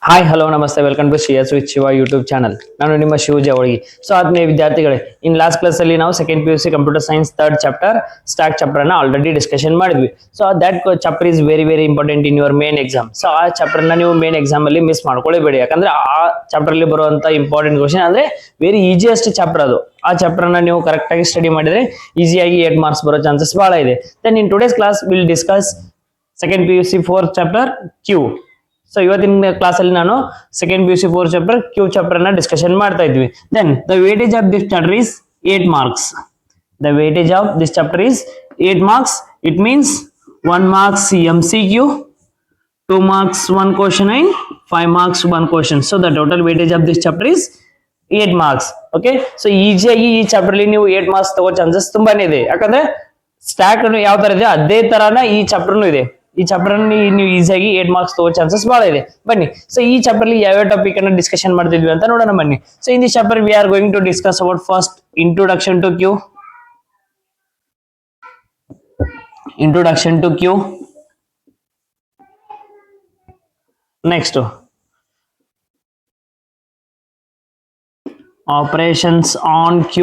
Hi hello namaste welcome to Shreyas with Shiva YouTube channel. ನಾನು ನಿಮ್ಮ Shiva ಜವಳಗಿ. So ಆತ್ಮೀಯ ವಿದ್ಯಾರ್ಥಿಗಳೇ, ಇನ್ ಲಾಸ್ಟ್ ಕ್ಲಾಸ್ ಅಲ್ಲಿ ನಾವು second P U C computer science third chapter stock chapter ಅನ್ನ ಆಲ್ರೆಡಿ ಡಿಸ್ಕಷನ್ ಮಾಡಿದ್ವಿ. So that chapter is very very important in your main exam. So ಆ chapter ನ ನೀವು ಮೇನ್ ಎಕ್ಸಾಮ್ ಅಲ್ಲಿ ಮಿಸ್ ಮಾಡ್ಕೊಳ್ಳೇಬೇಡಿ. ಯಾಕಂದ್ರೆ ಆ ಚಾಪ್ಟರ್ ಅಲ್ಲಿ ಬರುವಂತ ಇಂಪಾರ್ಟೆಂಟ್ ಕ್ವಶನ್ ಅಂದ್ರೆ ವೆರಿ ಈಸಿಯೆಸ್ಟ್ ಚಾಪ್ಟರ್ ಅದು. ಆ ಚಾಪ್ಟರ್ ನ ನೀವು ಕರೆಕ್ಟ್ ಆಗಿ ಸ್ಟಡಿ ಮಾಡಿದ್ರೆ ಈಸಿಯಾಗಿ 8 ಮಾರ್ಕ್ಸ್ ಬರೋ ಚಾನ್ಸಸ್ ಬಹಳ ಇದೆ. Then in today's class will discuss second P U C fourth chapter queue. So ಇವತ್ತಿನ ಕ್ಲಾಸ್ ಅಲ್ಲಿ ನಾನು second P U C fourth chapter queue chapter ನ ಡಿಸ್ಕಷನ್ ಮಾಡ್ತಾ ಇದ್ವಿ. Then the weightage of this chapter is 8 marks. The weightage of this chapter is 8 marks. It means 1 marks MCQ, 2 marks 1 question and 5 marks 1 question. So the total weightage of this chapter is 8 marks. Okay, so ಈಜಿಯಾಗಿ ಈ chapter ಅಲ್ಲಿ ನೀವು 8 marks ತಗೋ chances ತುಂಬಾನೇ ಇದೆ. ಯಾಕಂದ್ರೆ stack ಯಾವ ತರ ಇದೆ ಅದೇ ತರಾನ ಈ ಚಾಪ್ಟರ್ನು ಇದೆ. ಈ ಚಾಪ್ಟರ್ ನೀವು ಈಸಿಯಾಗಿ 8 ಮಾರ್ಕ್ಸ್ ತಗೋ ಚಾನ್ಸಸ್ ಬಹಳ ಇದೆ. ಬನ್ನಿ, ಸೊ ಈ ಚಾಪ್ಟರ್ ಅಲ್ಲಿ ಯಾವ ಟಾಪಿಕ್ ಅನ್ನ ಡಿಸ್ಕಷನ್ ಮಾಡ್ತಿದ್ವಿ ಅಂತ ನೋಡೋಣ ಬನ್ನಿ. So in this chapter we are going to discuss about first introduction to queue. Introduction to Q. Next, operations on Q.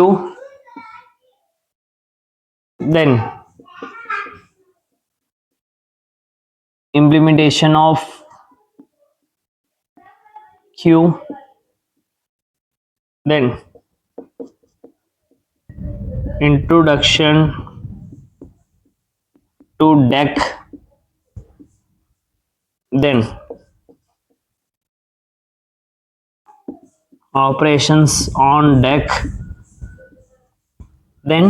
Then implementation of Q. Then introduction to deck. Then operations on deck. Then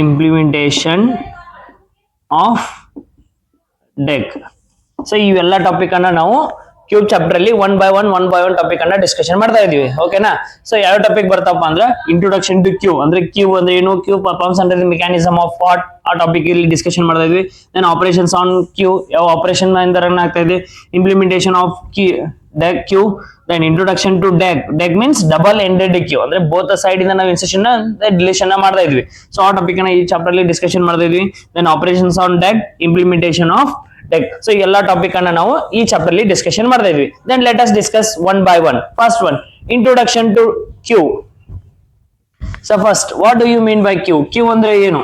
implementation of deck. So ಇವೆಲ್ಲ topic ಅನ್ನ ನಾವು queue chapter ಅಲ್ಲಿ one by one topic ಅನ್ನ discussion ಮಾಡ್ತಾ ಇದೀವಿ. ಓಕೆನಾ? So ಯಾವ topic ಬರ್ತಾವಪ್ಪ ಅಂದ್ರೆ ಇಂಟ್ರೊಡಕ್ಷನ್ ಟು ಕ್ಯೂ. ಅಂದ್ರೆ ಕ್ಯೂ ಅಂದ್ರೆ ಏನು, queue performs under the mechanism of what, ಆ ಟಾಪಿಕ್ ಇಲ್ಲಿ ಡಿಸ್ಕಷನ್ ಮಾಡ್ತಾ ಇದ್ವಿ. ದೆನ್ ಆಪರೇಷನ್ಸ್ ಆನ್ ಕ್ಯೂ, ಯಾವ ಆಪರೇಷನ್ ಇಂದ ಆಗ್ತಾ ಇದೆ. Implementation of deque queue. Then introduction to deque. Deque means double ended queue, ಅಂದ್ರೆ ಬೋತ್ ಸೈಡ್ ಇಂದ ನಾವು ಇನ್ಸರ್ಷನ್ ಡಿಲೀಷನ್ ಮಾಡ್ತಾ ಇದ್ವಿ. ಸೊ ಆ ಟಾಪಿಕ್ ಅನ್ನ ಈ ಚಾಪ್ಟರ್ ಅಲ್ಲಿ ಡಿಸ್ಕಷನ್ ಮಾಡ್ತಾ ಇದ್ವಿ. Then operations on deque, implementation of deque. So ಎಲ್ಲ ಟಾಪಿಕ್ ಅನ್ನ ನಾವು ಈ ಚಾಪ್ಟರ್ ಅಲ್ಲಿ ಡಿಸ್ಕಷನ್ ಮಾಡ್ತಾ ಇದ್ವಿ. Then let us discuss one by one. First one, introduction to queue. So first, what do you mean by queue? Queue ಅಂದ್ರೆ ಏನು?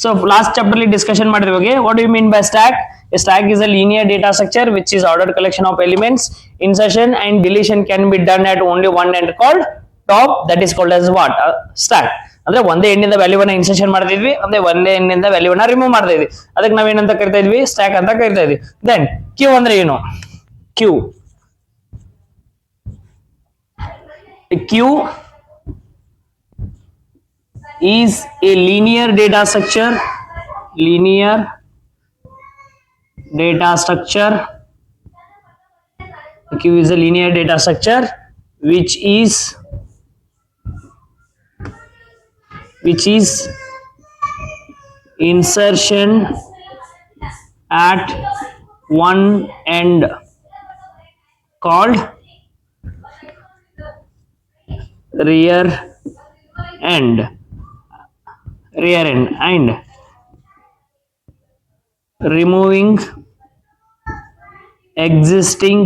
So last chapter ಅಲ್ಲಿ ಡಿಸ್ಕಷನ್ ಮಾಡಿದ ಬಗ್ಗೆ, what do you mean by stack? A stack is a linear data structure which is ordered collection of elements. Insertion and deletion can be done at only one end called top. That is called as what? Stack. ಅಂದ್ರೆ ಒಂದೇ ಎಂಡಿಂದ ವ್ಯಾಲ್ಯೂವನ್ನ insertion ಮಾಡ್ತಿದ್ವಿ, ಅಂದ್ರೆ ಒಂದೇ ಎಂಡಿಂದ ವ್ಯಾಲ್ಯೂವನ್ನ remove ಮಾಡ್ತಾ ಇದ್ವಿ. ಅದಕ್ಕೆ ನಾವೇನಂತ ಕರಿತಾ ಇದ್ವಿ? ಸ್ಟ್ಯಾಕ್ ಅಂತ ಕರಿತಾ ಇದ್ವಿ. ದೆನ್ ಕ್ಯೂ ಅಂದ್ರೆ ಏನು? Queue is a linear data structure. Linear data structure. Q is a linear data structure which is insertion at one end called rear end and removing existing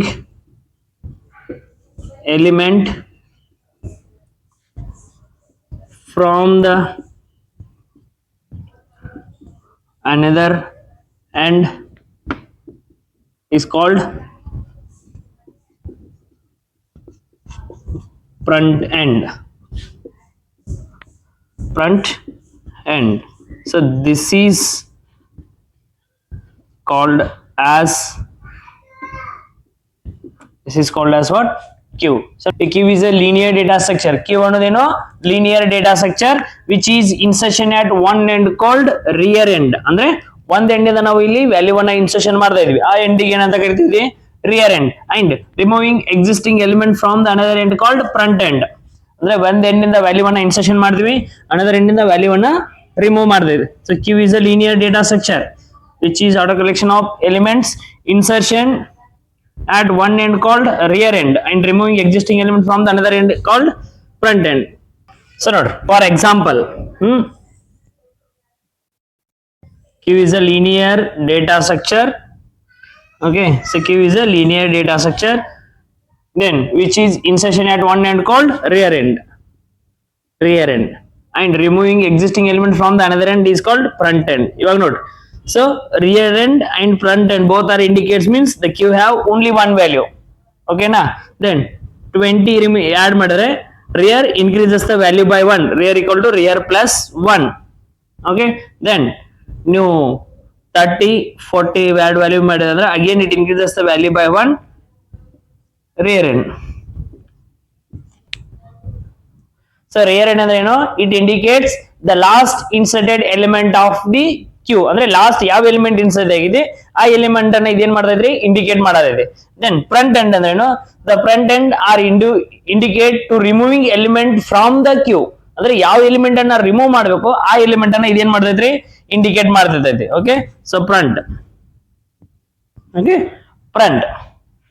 element from the another end is called front end. So this is called as what? Q. So Q is a linear data structure. Q ಅನ್ನೋದೇನು? linear data structure which is insertion at one end called rear end. ಅಂದ್ರೆ ಒಂದ್ end ಇಂದ ನಾವು ಇಲ್ಲಿ ವ್ಯಾಲ್ಯೂವನ್ನ insertion ಮಾಡ್ತಾ ಇದೀವಿ. ಆ ಎಂಡಿಗೆ ಏನಂತ ಕರಿತೀವಿ? rear end. And removing existing element from the another end called front end. ಅಂದ್ರೆ ಒಂದ್ ಎಂಡ್ ಇಂದ ವ್ಯಾಲ್ಯೂವನ್ನ ಇನ್ಸರ್ಷನ್ ಮಾಡ್ತೀವಿ, another end ಇಂದ ವ್ಯಾಲ್ಯೂವನ್ನ ರಿಮೂವ್ ಮಾಡ್ತೀವಿ. So Q is a linear data structure which is auto collection of elements, insertion at one end called rear end and removing existing element from the another end called front end. So note, for example, Q is a linear data structure. Okay, so Q is a linear data structure, then which is insertion at one end called rear end, and removing existing element from the another end is called front end. Iವಾಗ ನೋಡಿ, so rear end and front end both are indicates means the Q have only one value. Okay na, then 20 add ಮಾಡಿದ್ರೆ rear increases the value by 1, rear equal to rear plus 1. Okay, then new 30 40 add value ಮಾಡಿದ್ರೆ again it increases the value by 1, rear end. So rear end ಅಂದ್ರೆ ಏನು, it indicates the last inserted element of the Q, ಅಂದ್ರೆ last ಯಾವ element insert ಆಗಿದೆ ಆ element ಅನ್ನ ಇದೇನ್ ಮಾಡ್ತಾ ಇದ್ರಿ, ಇಂಡಿಕೇಟ್ ಮಾಡೋದಿದೆ. ದೆನ್ ಫ್ರಂಟ್ ಎಂಡ್ ಅಂದ್ರೆ ಏನು, the front end are indicate to removing element from the queue, ಅಂದ್ರೆ ಯಾವ ಎಲಿಮೆಂಟ್ ಅನ್ನ ರಿಮೂವ್ ಮಾಡಬೇಕು ಆ ಎಲಿಮೆಂಟ್ ಅನ್ನ ಇದೇನ್ ಮಾಡ್ತೈತ್ರಿ, ಇಂಡಿಕೇಟ್ ಮಾಡ್ತೈತಿ. Okay, so front. Okay, front.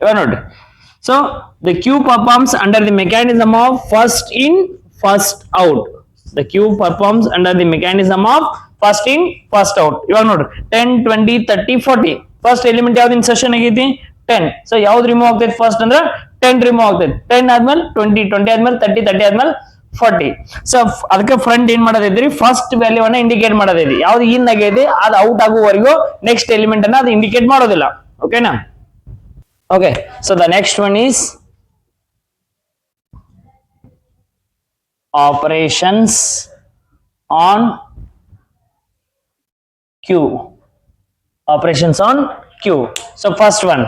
ಇವಾಗ ನೋಡ್ರಿ, so the queue performs under the mechanism of first in first out. The Q performs under the mechanism of first in first out. ಇವಾಗ ನೋಡ್ರಿ 10 20 30 40 ಫಸ್ಟ್ ಎಲಿಮೆಂಟ್ ಯಾವ್ದು insertion ಆಗೈತಿ 10. So ಯಾವ್ದು remove ಆಗ್ತೈತಿ first ಅಂದ್ರೆ 10 remove ಆಗ್ತೈತಿ. 10 ಆದ್ಮೇಲೆ 20 20 ಆದ್ಮೇಲೆ 30 30 ಆದ್ಮೇಲೆ 40. ಸೊ ಅದಕ್ಕೆ ಫ್ರಂಟ್ ಏನ್ ಮಾಡೋದೈತ್ರಿ, ಫಸ್ಟ್ ವ್ಯಾಲ್ಯೂ ಅನ್ನ ಇಂಡಿಕೇಟ್ ಮಾಡೋದೈತಿ. ಯಾವ್ದು ಇನ್ ಆಗೈತಿ ಅದು ಔಟ್ ಆಗುವವರೆಗೂ ನೆಕ್ಸ್ಟ್ ಎಲಿಮೆಂಟ್ ಅನ್ನ ಅದು ಇಂಡಿಕೇಟ್ ಮಾಡೋದಿಲ್ಲ. ಓಕೆನಾ? Okay, so the next one is operations on Q. Operations on Q. So first one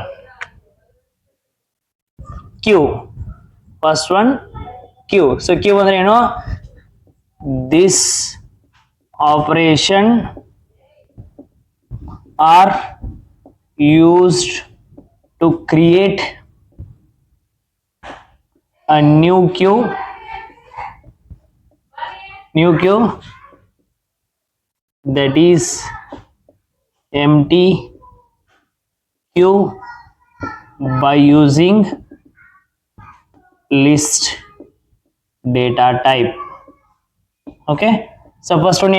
Q. First one Q. So Q ಅಂದ್ರೆ ಏನು, this operation are used to create a new Q that is empty Q by using list data type. Okay, so first one,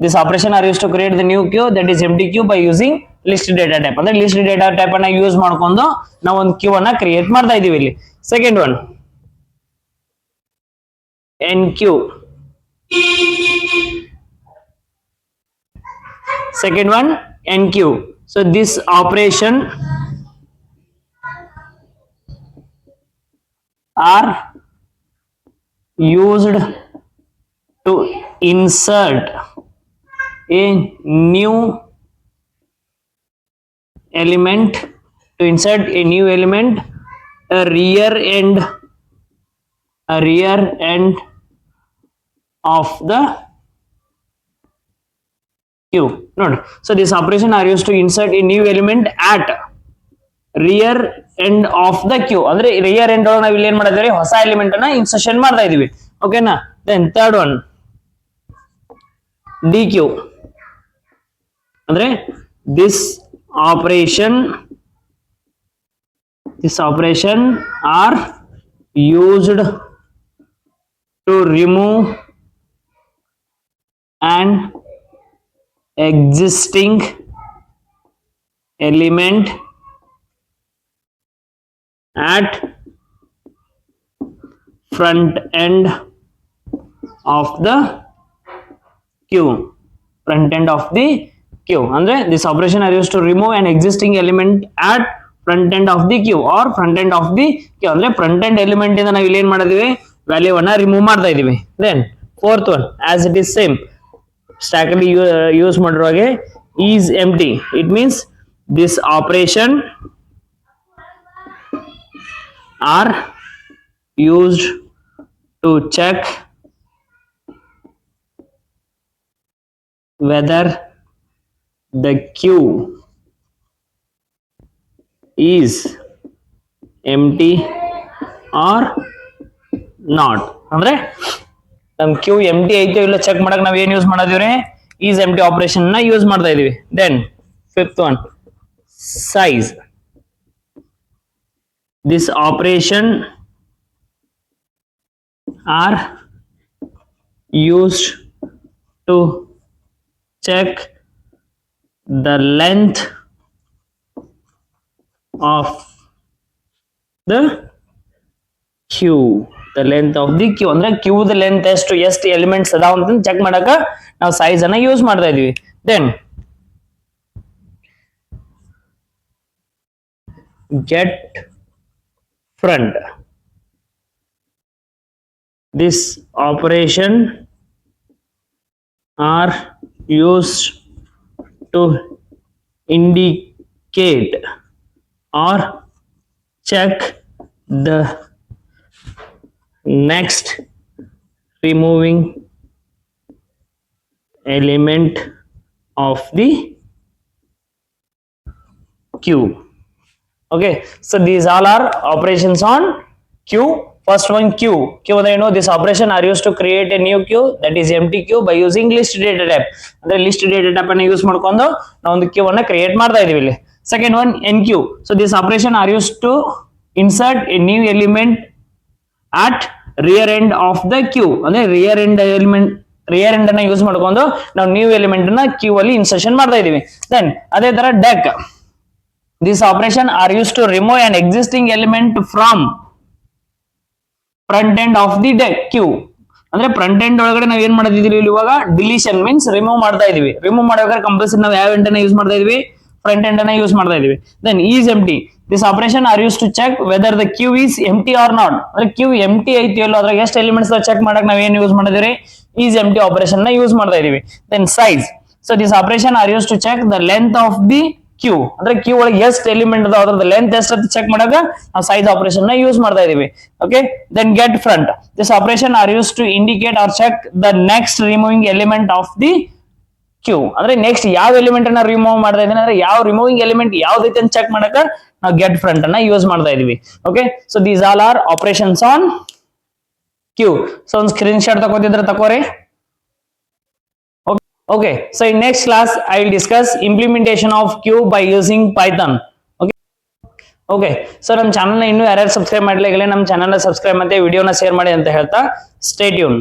this operation are used to create the new Q that is empty Q by using list data type. ಅಂದ್ರೆ list data type ಅನ್ನ use ಮಾಡ್ಕೊಂಡು ನಾವು ಒಂದು Q ಅನ್ನ create ಮಾಡ್ತಾ ಇದೀವಿ ಇಲ್ಲಿ. Second one NQ. Second one NQ. So this operation are used to insert a new element, a rear end of the Q. Note, so this operation are used to insert a new element at rear end of the Q. ಅಂದ್ರೆ rear end ಒಳಗೆ ನಾವು ಇಲ್ಲಿ ಏನ್ ಮಾಡ್ತಾ ಇದೀವಿ, ಹೊಸ element ಅನ್ನ insertion ಮಾಡ್ತಾ ಇದೀವಿ. ಓಕೆನಾ? Then third one DQ. ಅಂದ್ರೆ this operation are used to remove an existing element at front end of the Q. Front end of the Q. ಅಂದ್ರೆ this operation are used to remove an existing element at front end of the Q or front end of the Q. ಅಂದ್ರೆ front end element ಇಂದ ನಾವು ಇಲ್ಲಿ ಏನ್ ಮಾಡಿದೀವಿ, value ಅನ್ನ remove ಮಾಡ್ತಾ ಇದೀವಿ. Then fourth one as it is same stack ಅಲ್ಲಿ ಯೂಸ್ ಮಾಡಿರೋ ಹಾಗೆ is empty. It means this operation are used to check whether the Q is empty or not. ಅಂದ್ರೆ ನಮ್ Q empty ಐತೆ ಇಲ್ಲ ಚೆಕ್ ಮಾಡಕ್ ನಾವ್ ಏನ್ ಯೂಸ್ ಮಾಡಿದೀವಿ, is empty operation ನ ಯೂಸ್ ಮಾಡ್ತಾ ಇದೀವಿ. Then fifth one size. This operation are used to check the length of the queue. The length of the queue ಅಂದ್ರೆ ಕ್ಯೂ ದ ಲೆಂತ್ ಎಷ್ಟು ಎಲಿಮೆಂಟ್ಸ್ ಅದಾವ ಅಂತ ಚೆಕ್ ಮಾಡಕ ನಾವು ಸೈಜ್ ಅನ್ನ ಯೂಸ್ ಮಾಡ್ತಾ ಇದೀವಿ. Then get front. This operation are used to indicate or check the next removing element of the queue. Okay, so these all are operations on queue. First one, queue ಅಂದ್ರೆ ಏನು, this operation are used to create a new queue, that is empty queue, by using list data type. ಅಂದ್ರೆ list data type ಅನ್ನು use ಮಾಡ್ಕೊಂಡು ನಾವು ಒಂದು queue ಅನ್ನು create ಮಾಡ್ತಾ ಇದೀವಿ ಇಲ್ಲಿ. Second one, enqueue. So this operation are used to insert a new element at rear end of the queue. ಅಂದ್ರೆ rear end ಅನ್ನ ಯೂಸ್ ಮಾಡ್ಕೊಂಡು ನಾವು ನ್ಯೂ ಎಲಿಮೆಂಟ್ ಅನ್ನ ಕ್ಯೂ ಅಲ್ಲಿ ಇನ್ಸರ್ಷನ್ ಮಾಡ್ತಾ ಇದೀವಿ. ದೆನ್ ಅದೇ ತರ deck. This operation are used to remove an existing element from front end of the deck queue. ಅಂದ್ರೆ ಫ್ರಂಟ್ ಎಂಡ್ ಒಳಗಡೆ ನಾವು ಏನ್ ಮಾಡ್ತಿದೀವಿ ಇವಾಗ ಡಿಲೀಷನ್ ಮೀನ್ಸ್ ರಿಮೂವ್ ಮಾಡ್ತಾ ಇದೀವಿ. ರಿಮೂವ್ ಮಾಡೋಕೆ ಕಂಪಲ್ಸರಿ ನಾವು ಯಾವ ಎಂಡ್ ಅನ್ನ ಯೂಸ್ ಮಾಡ್ತಾ ಇದೀವಿ, ಫ್ರಂಟ್ ಎಂಡ್ ಅನ್ನ ಯೂಸ್ ಮಾಡ್ತಾ ಇದೀವಿ. Then is empty. This operation are use to check whether the queue is empty or not. ಅಂದ್ರೆ ಕ್ಯೂ ಎಂಪ್ಟಿ ಐತಿ ಅಲ್ಲೋ ಅದ್ರಾಗ ಎಷ್ಟು ಎಲಿಮೆಂಟ್ಸ್ ಚೆಕ್ ಮಾಡಕ್ ನಾವ್ ಏನ್ ಯೂಸ್ ಮಾಡಿದೀವಿ, ಈಸ್ ಎಂಪ್ಟಿ ಆಪರೇಷನ್ ನ ಯೂಸ್ ಮಾಡ್ತಾ ಇದೀವಿ. Then size. So this operation are use to check the length of the queue. ಅಂದ್ರೆ ಕ್ಯೂ ಒಳಗೆ ಎಷ್ಟು ಎಲಿಮೆಂಟ್ ಅದಾವ ಅದ್ರದ್ದು ಲೆಂತ್ ಎಷ್ಟು ಅಂತ ಚೆಕ್ ಮಾಡಾಗ ನಾವು ಸೈಜ್ ಆಪರೇಷನ್ ನ ಯೂಸ್ ಮಾಡ್ತಾ ಇದೀವಿ. Okay, then get front. This operation are use to indicate or check the next removing element of the queue. ಅಂದ್ರೆ ನೆಕ್ಸ್ಟ್ ಯಾವ ಎಲಿಮೆಂಟ್ ಅನ್ನ ರಿಮೂವ್ ಮಾಡ್ತಾ ಇದೀನಿ ಅಂದ್ರೆ ಯಾವ ರಿಮೂವಿಂಗ್ ಎಲಿಮೆಂಟ್ ಯಾವ್ದೈತೆ ಅಂತ ಚೆಕ್ ಮಾಡಾಕ ನಾವು ಗೆಟ್ ಫ್ರಂಟ್ ಅನ್ನ ಯೂಸ್ ಮಾಡ್ತಾ ಇದೀವಿ. Okay, so these all are operations on queue. So ಒಂದು ಸ್ಕ್ರೀನ್ ಶಾಟ್ ತಗೋತಿದ್ರೆ ತಗೋರಿ. Okay, so in next class I will discuss implementation of queue by using Python. Okay, so ನಮ್ಮ channel ನ ಇನ್ನೂ ಯಾರ್ಯಾರು ಸಬ್ಸ್ಕ್ರೈಬ್ ಮಾಡಲಿಲ್ಲ ನಮ್ಮ ಚಾನಲ್ ನ ಸಬ್ಸ್ಕ್ರೈಬ್ ಮತ್ತೆ ವಿಡಿಯೋನ ಶೇರ್ ಮಾಡಿ ಅಂತ ಹೇಳ್ತಾ ಸ್ಟೇ ಟ್ಯೂನ್.